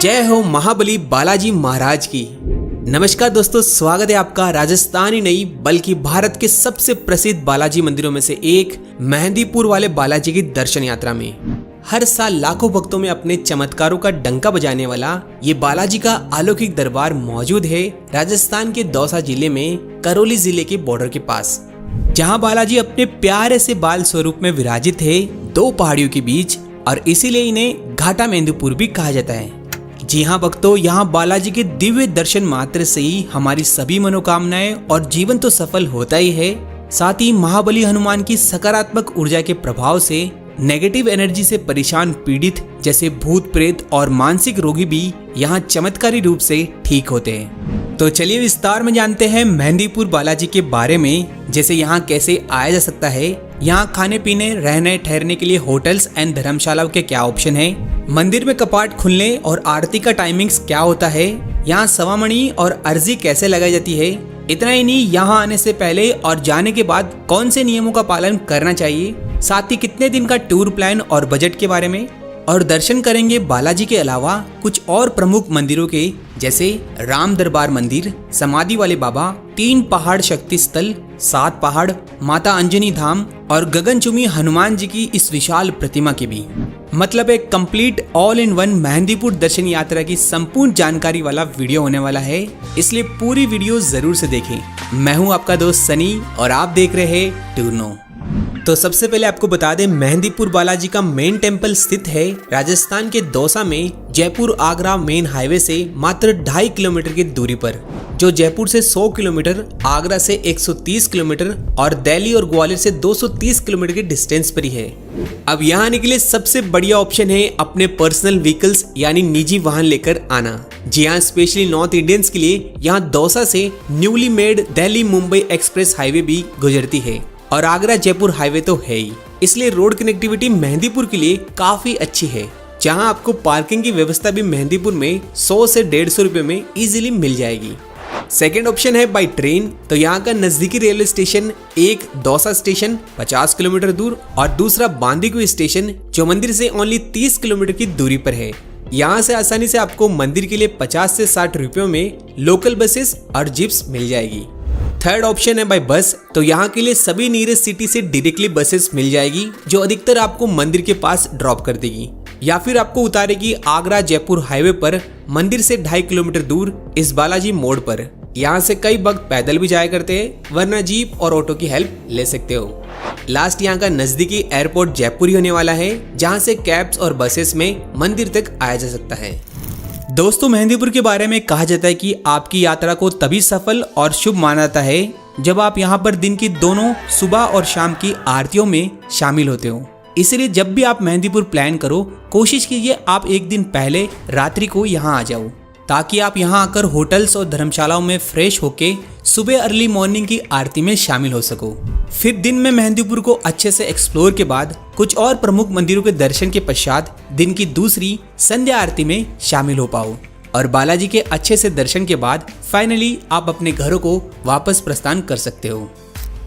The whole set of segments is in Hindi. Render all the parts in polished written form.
जय हो महाबली बालाजी महाराज की। नमस्कार दोस्तों, स्वागत है आपका राजस्थान ही नहीं बल्कि भारत के सबसे प्रसिद्ध बालाजी मंदिरों में से एक मेहंदीपुर वाले बालाजी की दर्शन यात्रा में हर साल लाखों भक्तों में अपने चमत्कारों का डंका बजाने वाला ये बालाजी का अलौकिक दरबार मौजूद है राजस्थान के दौसा जिले में करौली जिले के बॉर्डर के पास, जहां बालाजी अपने प्यारे से बाल स्वरूप में विराजित है दो पहाड़ियों के बीच, और इसीलिए इन्हें घाटा मेहंदीपुर भी कहा जाता है। जी हाँ भक्तों, यहाँ बालाजी के दिव्य दर्शन मात्र से ही हमारी सभी मनोकामनाएं और जीवन तो सफल होता ही है, साथ ही महाबली हनुमान की सकारात्मक ऊर्जा के प्रभाव से नेगेटिव एनर्जी से परेशान पीड़ित जैसे भूत प्रेत और मानसिक रोगी भी यहाँ चमत्कारी रूप से ठीक होते हैं। तो चलिए विस्तार में जानते हैं मेहंदीपुर बालाजी के बारे में, जैसे यहाँ कैसे आया जा सकता है, यहाँ खाने पीने रहने ठहरने के लिए होटल्स एंड धर्मशालाओं के क्या ऑप्शन है, मंदिर में कपाट खुलने और आरती का टाइमिंग्स क्या होता है, यहाँ सवामणि और अर्जी कैसे लगाई जाती है। इतना ही नहीं, यहाँ आने से पहले और जाने के बाद कौन से नियमों का पालन करना चाहिए, साथ ही कितने दिन का टूर प्लान और बजट के बारे में, और दर्शन करेंगे बालाजी के अलावा कुछ और प्रमुख मंदिरों के, जैसे राम दरबार मंदिर, समाधि वाले बाबा, 3 पहाड़ शक्ति स्थल, 7 पहाड़, माता अंजनी धाम और गगनचुंबी हनुमान जी की इस विशाल प्रतिमा की भी। मतलब एक complete all in one Mehandipur दर्शन यात्रा की संपूर्ण जानकारी वाला वीडियो होने वाला है, इसलिए पूरी वीडियो जरूर से देखें। मैं हूं आपका दोस्त सनी और आप देख रहे हैं टूरनो। तो सबसे पहले आपको बता दें, मेहंदीपुर बालाजी का मेन टेम्पल स्थित है राजस्थान के दौसा में जयपुर आगरा मेन हाईवे से मात्र 2.5 किलोमीटर की दूरी पर, जो जयपुर से 100 किलोमीटर, आगरा से 130 किलोमीटर और दिल्ली और ग्वालियर से 230 किलोमीटर के डिस्टेंस पर ही है। अब यहाँ आने के लिए सबसे बढ़िया ऑप्शन है अपने पर्सनल व्हीकल्स यानी निजी वाहन लेकर आना। जी हाँ, स्पेशली नॉर्थ इंडियंस के लिए यहाँ दौसा से newly made Delhi Mumbai express highway भी गुजरती है और आगरा जयपुर हाईवे तो है ही, इसलिए रोड कनेक्टिविटी मेहंदीपुर के लिए काफी अच्छी है, जहां आपको पार्किंग की व्यवस्था भी मेहंदीपुर में 100 से 150 रुपए में इजीली मिल जाएगी। सेकेंड ऑप्शन है बाय ट्रेन। तो यहाँ का नजदीकी रेलवे स्टेशन एक दौसा स्टेशन 50 किलोमीटर दूर और दूसरा बांदीकुई स्टेशन जो मंदिर से ओनली 30 किलोमीटर की दूरी पर है। यहाँ से आसानी से आपको मंदिर के लिए 50 से 60 रुपयों में लोकल बसेस और जिप्स मिल जाएगी। थर्ड ऑप्शन है बाय बस। तो यहाँ के लिए सभी नियरेस्ट सिटी से डायरेक्टली बसेस मिल जाएगी, जो अधिकतर आपको मंदिर के पास ड्रॉप कर देगी या फिर आपको उतारेगी आगरा जयपुर हाईवे पर मंदिर से 2.5 किलोमीटर दूर इस बालाजी मोड़ पर। यहाँ से कई भक्त पैदल भी जाया करते हैं, वरना जीप और ऑटो की हेल्प ले सकते हो। लास्ट यहाँ का नजदीकी एयरपोर्ट जयपुर ही होने वाला है, जहाँ से कैब्स और बसेस में मंदिर तक आया जा सकता है। दोस्तों, मेहंदीपुर के बारे में कहा जाता है कि आपकी यात्रा को तभी सफल और शुभ माना जाता है जब आप यहाँ पर दिन की दोनों सुबह और शाम की आरतियों में शामिल होते हो। इसलिए जब भी आप मेहंदीपुर प्लान करो, कोशिश कीजिए आप एक दिन पहले रात्रि को यहाँ आ जाओ, ताकि आप यहाँ आकर होटल्स और धर्मशालाओं में फ्रेश होके सुबह अर्ली मॉर्निंग की आरती में शामिल हो सको। फिर दिन में मेहंदीपुर को अच्छे से एक्सप्लोर के बाद कुछ और प्रमुख मंदिरों के दर्शन के पश्चात दिन की दूसरी संध्या आरती में शामिल हो पाओ और बालाजी के अच्छे से दर्शन के बाद फाइनली आप अपने घरों को वापस प्रस्थान कर सकते हो।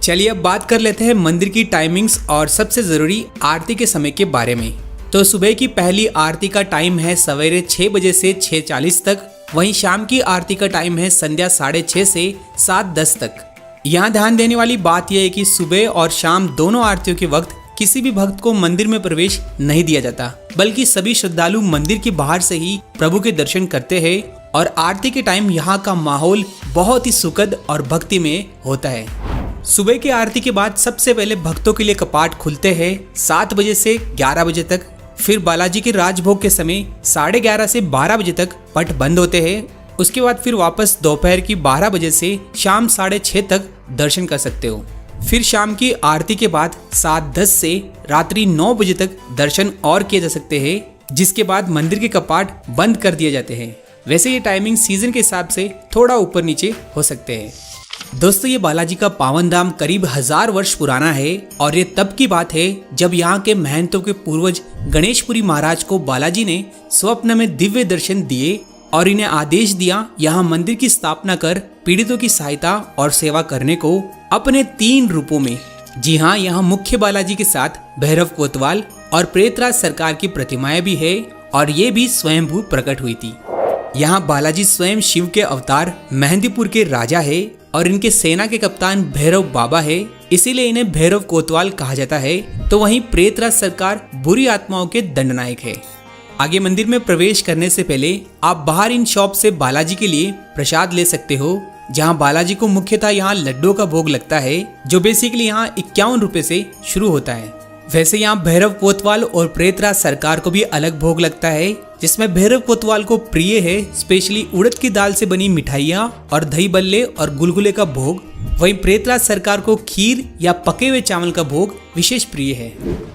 चलिए अब बात कर लेते हैं मंदिर की टाइमिंग्स और सबसे जरूरी आरती के समय के बारे में। तो सुबह की पहली आरती का टाइम है सवेरे 6 बजे से 6:40 तक, वहीं शाम की आरती का टाइम है संध्या 6:30 से 7:10 तक। यहाँ ध्यान देने वाली बात यह है कि सुबह और शाम दोनों आरतियों के वक्त किसी भी भक्त को मंदिर में प्रवेश नहीं दिया जाता, बल्कि सभी श्रद्धालु मंदिर के बाहर से ही प्रभु के दर्शन करते हैं और आरती के टाइम यहाँ का माहौल बहुत ही सुखद और भक्तिमय होता है। सुबह की आरती के बाद सबसे पहले भक्तों के लिए कपाट खुलते हैं 7 बजे से 11 बजे तक। फिर बालाजी के राजभोग के समय 11:30 से 12 बजे तक पट बंद होते हैं। उसके बाद फिर वापस दोपहर की 12 बजे से शाम 6:30 तक दर्शन कर सकते हो। फिर शाम की आरती के बाद 7:10 से रात्रि 9 बजे तक दर्शन और किए जा सकते हैं, जिसके बाद मंदिर के कपाट बंद कर दिए जाते हैं। वैसे ये टाइमिंग सीजन के हिसाब से थोड़ा ऊपर नीचे हो सकते हैं। दोस्तों, ये बालाजी का पावन धाम करीब 1000 वर्ष पुराना है और ये तब की बात है जब यहाँ के महंतों के पूर्वज गणेशपुरी महाराज को बालाजी ने स्वप्न में दिव्य दर्शन दिए और इन्हें आदेश दिया यहाँ मंदिर की स्थापना कर पीड़ितों की सहायता और सेवा करने को अपने 3 रूपों में। जी हाँ, यहाँ मुख्य बालाजी के साथ भैरव कोतवाल और प्रेतराज सरकार की प्रतिमाएं भी है और ये भी स्वयंभू प्रकट हुई थी। यहाँ बालाजी स्वयं शिव के अवतार मेहंदीपुर के राजा है और इनके सेना के कप्तान भैरव बाबा है, इसीलिए इन्हें भैरव कोतवाल कहा जाता है। तो वहीं प्रेतराज सरकार बुरी आत्माओं के दंडनायक है। आगे मंदिर में प्रवेश करने से पहले आप बाहर इन शॉप से बालाजी के लिए प्रसाद ले सकते हो, जहां बालाजी को मुख्यतः यहाँ लड्डू का भोग लगता है, जो बेसिकली यहाँ 51 रुपए से शुरू होता है। वैसे यहाँ भैरव कोतवाल और प्रेतराज सरकार को भी अलग भोग लगता है, जिसमें भैरव कोतवाल को प्रिय है स्पेशली उड़द की दाल से बनी मिठाइयाँ और दही बल्ले और गुलगुले का भोग। वहीं प्रेतराज सरकार को खीर या पके हुए चावल का भोग विशेष प्रिय है।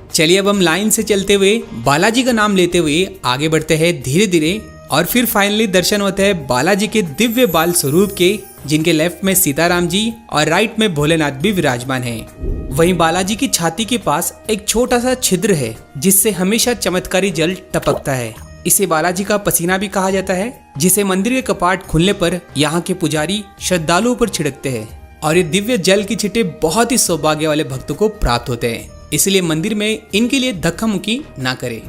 चलिए अब हम लाइन से चलते हुए बालाजी का नाम लेते हुए आगे बढ़ते हैं धीरे धीरे, और फिर फाइनली दर्शन होते हैं बालाजी के दिव्य बाल स्वरूप के, जिनके लेफ्ट में सीताराम जी और राइट में भोलेनाथ भी विराजमान हैं। वहीं बालाजी की छाती के पास एक छोटा सा छिद्र है, जिससे हमेशा चमत्कारी जल टपकता है। इसे बालाजी का पसीना भी कहा जाता है, जिसे मंदिर के कपाट खुलने पर यहाँ के पुजारी श्रद्धालुओं पर छिड़कते हैं, और ये दिव्य जल की छींटे बहुत ही सौभाग्य वाले भक्तों को प्राप्त होते हैं, इसलिए मंदिर में इनके लिए धक्का मुक्की ना करें।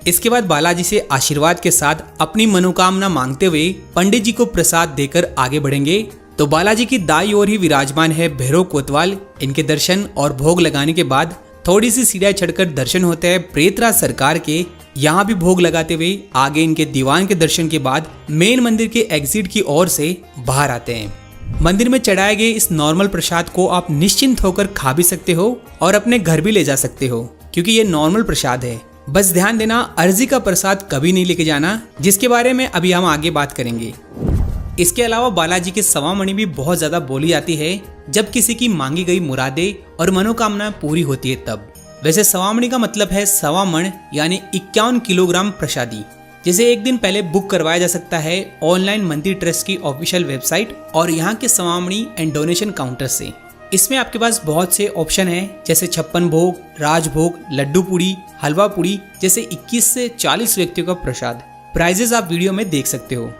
इसके बाद बालाजी से आशीर्वाद के साथ अपनी मनोकामना मांगते हुए पंडित जी को प्रसाद देकर आगे बढ़ेंगे। तो बालाजी की दाई ओर ही विराजमान है भैरव कोतवाल। इनके दर्शन और भोग लगाने के बाद थोड़ी सी सीढ़ियां चढ़कर दर्शन होते हैं प्रेतराज सरकार के। यहाँ भी भोग लगाते हुए आगे इनके दीवान के दर्शन के बाद मेन मंदिर के एग्जिट की ओर से बाहर आते हैं। मंदिर में चढ़ाए गए इस नॉर्मल प्रसाद को आप निश्चिंत होकर खा भी सकते हो और अपने घर भी ले जा सकते हो, क्योंकि ये नॉर्मल प्रसाद है। बस ध्यान देना, अर्जी का प्रसाद कभी नहीं लेके जाना, जिसके बारे में अभी हम आगे बात करेंगे। इसके अलावा बालाजी के सवामणि भी बहुत ज्यादा बोली जाती है जब किसी की मांगी गई मुरादें और मनोकामना पूरी होती है तब। वैसे सवामणि का मतलब है सवा मण यानी 51 किलोग्राम प्रसादी, जिसे एक दिन पहले बुक करवाया जा सकता है ऑनलाइन मंदिर ट्रस्ट की ऑफिशियल वेबसाइट और यहाँ के सवामणि एंड डोनेशन काउंटर से। इसमें आपके पास बहुत से ऑप्शन हैं, जैसे 56 भोग, राजभोग, लड्डू पूड़ी, हलवा पूड़ी, जैसे 21 से 40 व्यक्तियों का प्रसाद। प्राइजेस आप वीडियो में देख सकते हो।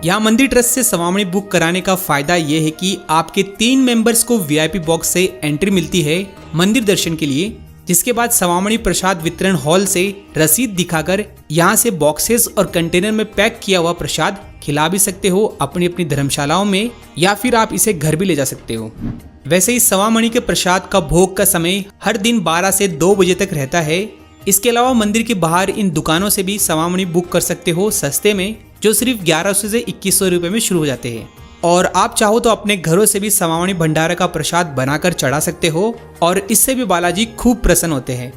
यहाँ मंदिर ट्रस्ट से सवामणि बुक कराने का फायदा ये है कि आपके 3 मेंबर्स को वीआईपी बॉक्स से एंट्री मिलती है मंदिर दर्शन के लिए, जिसके बाद सवामणि प्रसाद वितरण हॉल से रसीद दिखाकर यहाँ से बॉक्सेस और कंटेनर में पैक किया हुआ प्रसाद खिला भी सकते हो अपनी अपनी धर्मशालाओं में, या फिर आप इसे घर भी ले जा सकते हो। वैसे इस सवामणि के प्रसाद का भोग का समय हर दिन 12 से 2 बजे तक रहता है। इसके अलावा मंदिर के बाहर इन दुकानों से भी सवामणि बुक कर सकते हो सस्ते में, जो सिर्फ 1100 से 2100 रुपए में शुरू हो जाते हैं। और आप चाहो तो अपने घरों से भी सवामणि भंडारा का प्रसाद बनाकर चढ़ा सकते हो, और इससे भी बालाजी खूब प्रसन्न होते हैं।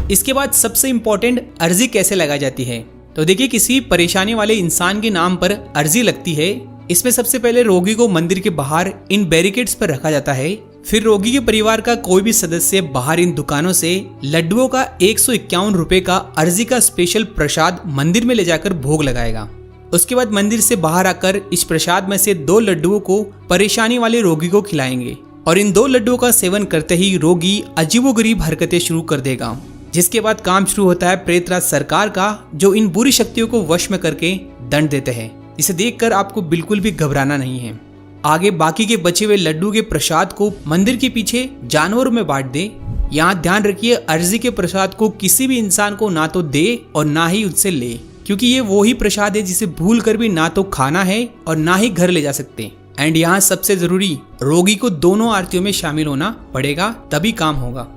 इसके बाद सबसे इम्पोर्टेंट, अर्जी कैसे लगाई जाती है। तो देखिए, किसी परेशानी वाले इंसान के नाम पर अर्जी लगती है। इसमें सबसे पहले रोगी को मंदिर के बाहर इन बैरिकेड्स पर रखा जाता है। फिर रोगी के परिवार का कोई भी सदस्य बाहर इन दुकानों से लड्डुओं का 151 रुपए का अर्जी का स्पेशल प्रसाद मंदिर में ले जाकर भोग लगाएगा। उसके बाद मंदिर से बाहर आकर इस प्रसाद में से 2 लड्डुओं को परेशानी वाले रोगी को खिलाएंगे, और इन 2 लड्डुओं का सेवन करते ही रोगी अजीबोगरीब हरकतें शुरू कर देगा, जिसके बाद काम शुरू होता है प्रेतराज सरकार का, जो इन बुरी शक्तियों को वश में करके दंड देते हैं। इसे देखकर आपको बिल्कुल भी घबराना नहीं है। आगे बाकी के बचे हुए लड्डू के प्रसाद को मंदिर के पीछे जानवरों में बांट दे। यहाँ ध्यान रखिए, अर्जी के प्रसाद को किसी भी इंसान को ना तो दे और ना ही उससे ले, क्योंकि ये वो ही प्रसाद है जिसे भूल कर भी ना तो खाना है और ना ही घर ले जा सकते। एंड यहाँ सबसे जरूरी, रोगी को दोनों आरतियों में शामिल होना पड़ेगा, तभी काम होगा।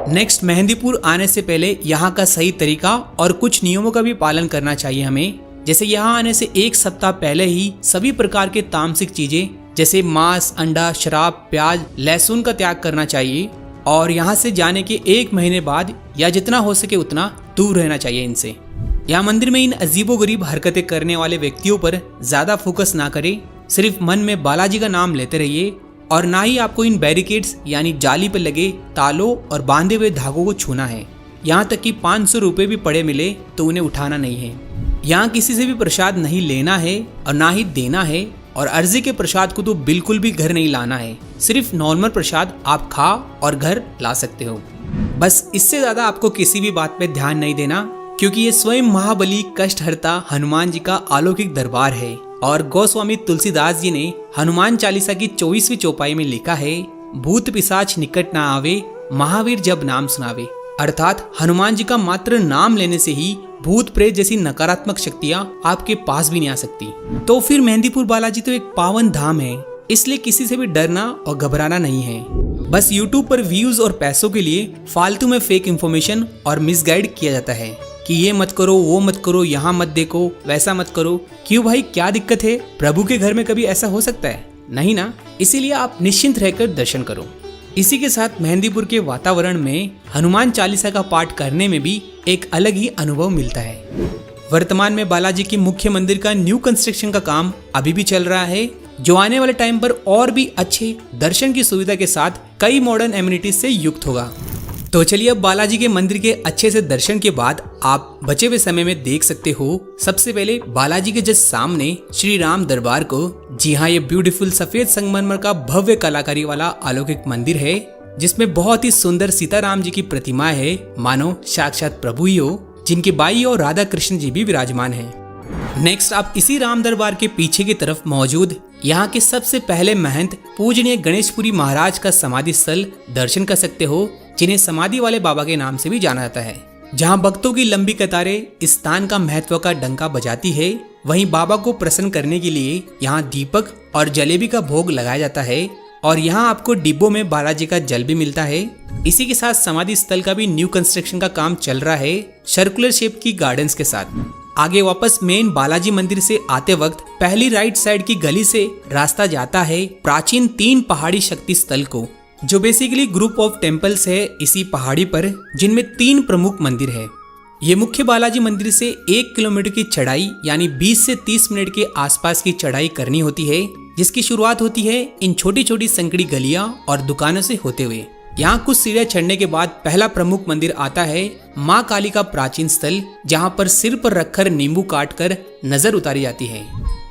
नेक्स्ट, मेहंदीपुर आने से पहले यहाँ का सही तरीका और कुछ नियमों का भी पालन करना चाहिए हमें। जैसे यहाँ आने से 1 सप्ताह पहले ही सभी प्रकार के तामसिक चीजें जैसे मांस, अंडा, शराब, प्याज, लहसुन का त्याग करना चाहिए, और यहाँ से जाने के 1 महीने बाद या जितना हो सके उतना दूर रहना चाहिए इनसे। यहाँ मंदिर में इन अजीबोगरीब हरकतें करने वाले व्यक्तियों पर ज्यादा फोकस ना करें, सिर्फ मन में बालाजी का नाम लेते रहिए, और ना ही आपको इन बैरिकेड्स यानी जाली पर लगे तालों और बांधे हुए धागों को छूना है। यहाँ तक कि 500 रुपए भी पड़े मिले तो उन्हें उठाना नहीं है। यहाँ किसी से भी प्रसाद नहीं लेना है और ना ही देना है, और अर्जी के प्रसाद को तो बिल्कुल भी घर नहीं लाना है। सिर्फ नॉर्मल प्रसाद आप खा और घर ला सकते हो, बस इससे ज्यादा आपको किसी भी बात पे ध्यान नहीं देना, क्योंकि ये स्वयं महाबली कष्टहर्ता हनुमान जी का अलौकिक दरबार है। और गोस्वामी तुलसीदास जी ने हनुमान चालीसा की 24वीं चौपाई में लिखा है, भूत पिशाच निकट ना आवे, महावीर जब नाम सुनावे। अर्थात हनुमान जी का मात्र नाम लेने से ही भूत प्रेत जैसी नकारात्मक शक्तियाँ आपके पास भी नहीं आ सकती। तो फिर मेहंदीपुर बालाजी तो एक पावन धाम है, इसलिए किसी से भी डरना और घबराना नहीं है। बस YouTube पर व्यूज और पैसों के लिए फालतू में फेक इंफॉर्मेशन और मिसगाइड किया जाता है कि ये मत करो, वो मत करो, यहाँ मत देखो, वैसा मत करो। क्यों भाई, क्या दिक्कत है? प्रभु के घर में कभी ऐसा हो सकता है? नहीं ना। इसीलिए आप निश्चिंत रहकर दर्शन करो। इसी के साथ मेहंदीपुर के वातावरण में हनुमान चालीसा का पाठ करने में भी एक अलग ही अनुभव मिलता है। वर्तमान में बालाजी की मुख्य मंदिर का न्यू कंस्ट्रक्शन का काम अभी भी चल रहा है, जो आने वाले टाइम पर और भी अच्छे दर्शन की सुविधा के साथ कई मॉडर्न एमिनिटीज से युक्त होगा। तो चलिए अब बालाजी के मंदिर के अच्छे से दर्शन के बाद आप बचे हुए समय में देख सकते हो सबसे पहले बालाजी के जस्ट सामने श्री राम दरबार को। जी हाँ, ये ब्यूटीफुल सफेद संगमरमर का भव्य कलाकारी वाला अलौकिक मंदिर है, जिसमें बहुत ही सुंदर सीताराम जी की प्रतिमा है, मानो साक्षात प्रभु ही हो, जिनकी बाई और राधा कृष्ण जी भी विराजमान है। नेक्स्ट आप इसी राम दरबार के पीछे की तरफ मौजूद यहाँ के सबसे पहले महंत पूजनीय गणेशपुरी महाराज का समाधि स्थल दर्शन कर सकते हो, जिन्हें समाधि वाले बाबा के नाम से भी जाना जाता है। जहाँ भक्तों की लंबी कतारें इस स्थान का महत्व का डंका बजाती है, वहीं बाबा को प्रसन्न करने के लिए यहाँ दीपक और जलेबी का भोग लगाया जाता है और यहाँ आपको डिब्बों में बालाजी का जल भी मिलता है। इसी के साथ समाधि स्थल का भी न्यू कंस्ट्रक्शन का काम चल रहा है, सर्कुलर शेप की गार्डन्स के साथ। आगे वापस मेन बालाजी मंदिर से आते वक्त पहली राइट साइड की गली से रास्ता जाता है प्राचीन 3 पहाड़ी शक्ति स्थल को, जो बेसिकली ग्रुप ऑफ टेम्पल्स है इसी पहाड़ी पर, जिनमें 3 प्रमुख मंदिर है। ये मुख्य बालाजी मंदिर से 1 किलोमीटर की चढ़ाई यानी 20 से 30 मिनट के आसपास की चढ़ाई करनी होती है, जिसकी शुरुआत होती है इन छोटी छोटी संकड़ी गलियां और दुकानों से होते हुए। यहाँ कुछ सीढ़ियां चढ़ने के बाद पहला प्रमुख मंदिर आता है माँ काली का प्राचीन स्थल, जहाँ पर सिर पर रखकर नींबू काट कर नजर उतारी जाती है।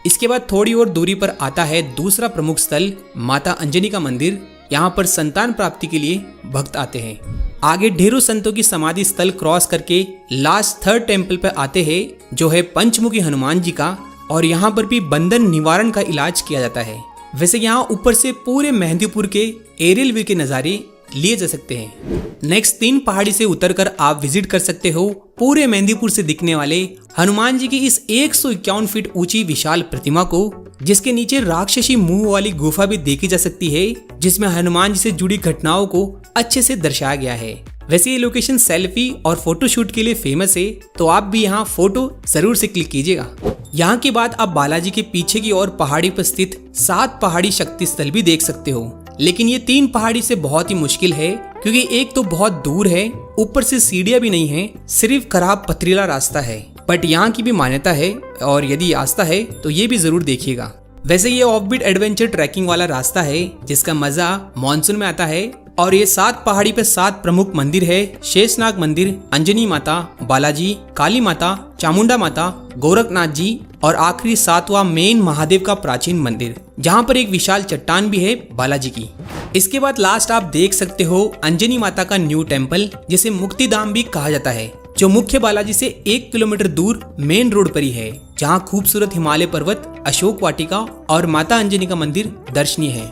इसके बाद थोड़ी और दूरी पर आता है दूसरा प्रमुख स्थल माता अंजनी का मंदिर। यहाँ पर संतान प्राप्ति के लिए भक्त आते हैं। आगे ढेरों संतों की समाधि स्थल क्रॉस करके लास्ट 3rd टेम्पल पर आते हैं, जो है पंचमुखी हनुमान जी का, और यहाँ पर भी बंधन निवारण का इलाज किया जाता है। वैसे यहाँ ऊपर से पूरे मेहंदीपुर के एरियल व्यू के नज़ारे लिए जा सकते हैं। नेक्स्ट 3 पहाड़ी से उतरकर आप विजिट कर सकते हो पूरे मेहंदीपुर से दिखने वाले हनुमान जी की इस 151 फीट ऊंची विशाल प्रतिमा को, जिसके नीचे राक्षसी मुंह वाली गुफा भी देखी जा सकती है, जिसमें हनुमान जी से जुड़ी घटनाओं को अच्छे से दर्शाया गया है। वैसे ये लोकेशन सेल्फी और फोटोशूट के लिए फेमस है, तो आप भी यहाँ फोटो जरूर से क्लिक कीजिएगा। यहाँ के बाद आप बालाजी के पीछे की ओर पहाड़ी पर स्थित 7 पहाड़ी शक्ति स्थल भी देख सकते हो, लेकिन ये 3 पहाड़ी से बहुत ही मुश्किल है, क्योंकि एक तो बहुत दूर है, ऊपर से सीढ़ियां भी नहीं है, सिर्फ खराब पथरीला रास्ता है। बट यहाँ की भी मान्यता है, और यदि आस्था है तो ये भी जरूर देखिएगा। वैसे ये ऑफबीट एडवेंचर ट्रैकिंग वाला रास्ता है, जिसका मजा मानसून में आता है। और ये 7 पहाड़ी पे 7 प्रमुख मंदिर है, शेषनाग मंदिर, अंजनी माता, बालाजी, काली माता, चामुंडा माता, गोरखनाथ जी, और आखिरी 7वां मेन महादेव का प्राचीन मंदिर, जहाँ पर एक विशाल चट्टान भी है बालाजी की। इसके बाद लास्ट आप देख सकते हो अंजनी माता का न्यू टेम्पल, जिसे मुक्तिधाम भी कहा जाता है, जो मुख्य बालाजी से 1 किलोमीटर दूर मेन रोड पर ही है, जहाँ खूबसूरत हिमालय पर्वत, अशोक वाटिका और माता अंजनी का मंदिर दर्शनीय है।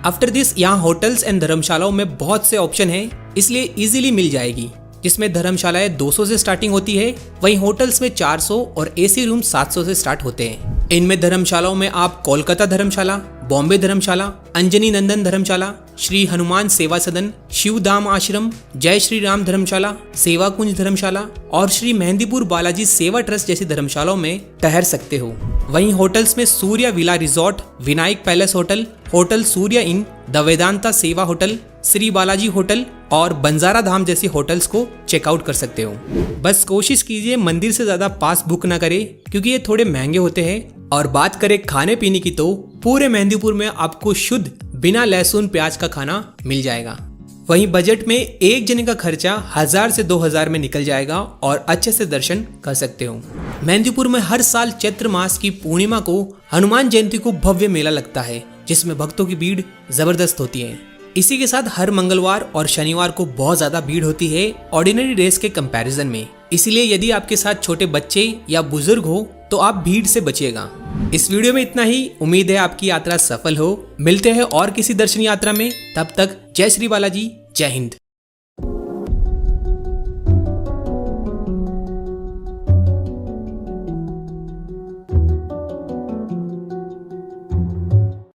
आफ्टर दिस यहाँ होटल्स एंड धर्मशालाओं में बहुत से ऑप्शन है, इसलिए इजीली मिल जाएगी, जिसमें धर्मशालाएं 200 से स्टार्टिंग होती है, वहीं होटल्स में 400 और एसी रूम 700 से स्टार्ट होते हैं। इनमें धर्मशालाओं में आप कोलकाता धर्मशाला, बॉम्बे धर्मशाला, अंजनी नंदन धर्मशाला, श्री हनुमान सेवा सदन, शिवधाम आश्रम, जय श्री राम धर्मशाला, सेवा कुंज धर्मशाला और श्री मेहंदीपुर बालाजी सेवा ट्रस्ट जैसी धर्मशालाओं में ठहर सकते हो। वहीं होटल्स में Surya villa resort, Vinayak palace hotel, hotel Surya in, the Vedanta सेवा होटल, श्री बालाजी होटल और बंजारा धाम जैसी होटल्स को चेकआउट कर सकते हो। बस कोशिश कीजिए मंदिर से ज्यादा पास बुक ना करें, क्योंकि ये थोड़े महंगे होते हैं। और बात करें खाने पीने की, तो पूरे मेहंदीपुर में आपको शुद्ध बिना लहसुन प्याज का खाना मिल जाएगा। वहीं बजट में एक जने का खर्चा 1000 से 2000 में निकल जाएगा और अच्छे से दर्शन कर सकते हो। मेहंदीपुर में हर साल चैत्र मास की पूर्णिमा को हनुमान जयंती को भव्य मेला लगता है, जिसमें भक्तों की भीड़ जबरदस्त होती है। इसी के साथ हर मंगलवार और शनिवार को बहुत ज्यादा भीड़ होती है ऑर्डिनरी डेज के कंपैरिजन में। इसीलिए यदि आपके साथ छोटे बच्चे या बुजुर्ग हो तो आप भीड़ से बचिएगा। इस वीडियो में इतना ही। उम्मीद है आपकी यात्रा सफल हो। मिलते हैं और किसी दर्शन यात्रा में। तब तक जय श्री बालाजी, जय हिंद।